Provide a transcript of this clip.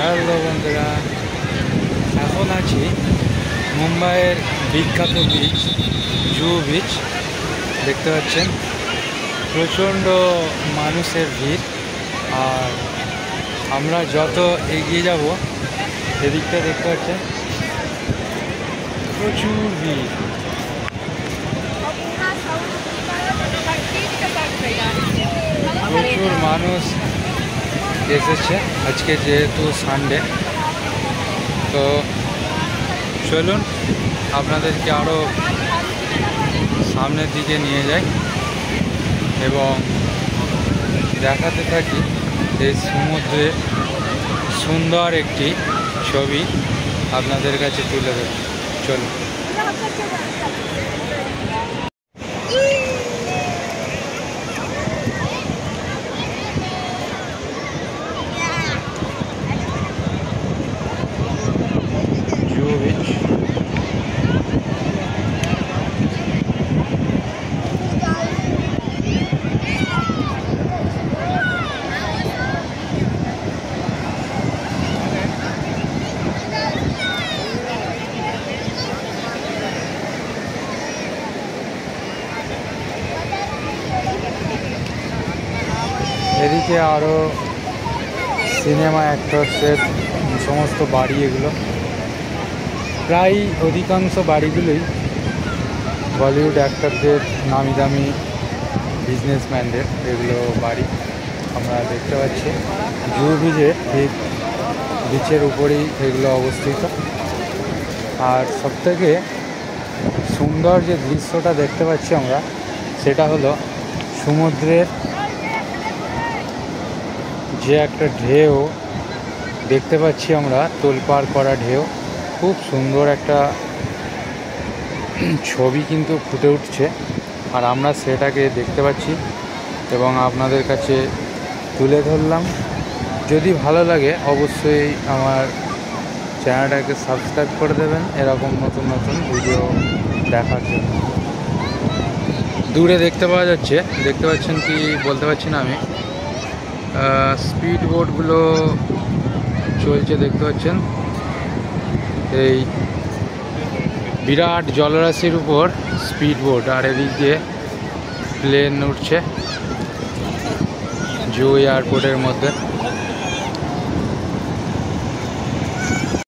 Hello বন্ধুরা, এখন আছি মুম্বাইয়ের বিখ্যাত বিচ জুহু বিচ। দেখতে পাচ্ছেন প্রচণ্ড মানুষের ভিড়। আর আমরা যত এগিয়ে যাব এদিকটা দেখতে পাচ্ছেন প্রচুর ভিড়। প্রচুর মানুষ এসেছে আজকে, যেহেতু সানডে। তো চলুন আপনাদেরকে আরও সামনের দিকে নিয়ে যাই এবং দেখাতে থাকি এই সমুদ্রের সুন্দর একটি ছবি আপনাদের কাছে তুলে দেব। চলুন। জুহু বিচ, এদিকে আরও সিনেমা অ্যাক্টরসের সমস্ত বাড়ি। এগুলো প্রায় অধিকাংশ বাড়িগুলোই বলিউড অ্যাক্টরদের, নামি দামি বিজনেসম্যানদের এগুলো বাড়ি আমরা দেখতে পাচ্ছি। জুহু বিচে ঠিক বিচের উপরেই এগুলো অবস্থিত। আর সবথেকে সুন্দর যে দৃশ্যটা দেখতে পাচ্ছি আমরা, সেটা হলো সমুদ্রের যে একটা ঢেউ দেখতে পাচ্ছি আমরা, তোলপাড় করা ঢেউ। খুব সুন্দর একটা ছবি কিন্তু ফুটে উঠছে, আর আমরা সেটাকে দেখতে পাচ্ছি এবং আপনাদের কাছে তুলে ধরলাম। যদি ভালো লাগে অবশ্যই আমার চ্যানেলটাকে সাবস্ক্রাইব করে দেবেন এরকম নতুন নতুন ভিডিও দেখার জন্য। দূরে দেখতে পাওয়া যাচ্ছে, দেখতে পাচ্ছেন কি বলতে পারছি না আমি, স্পিড বোটগুলো চলছে দেখতে পাচ্ছেন। এই বিরাট জলরাশির উপর স্পিড বোট, আর এদিক দিয়ে প্লেন উঠছে জুহু এয়ারপোর্টের মধ্যে।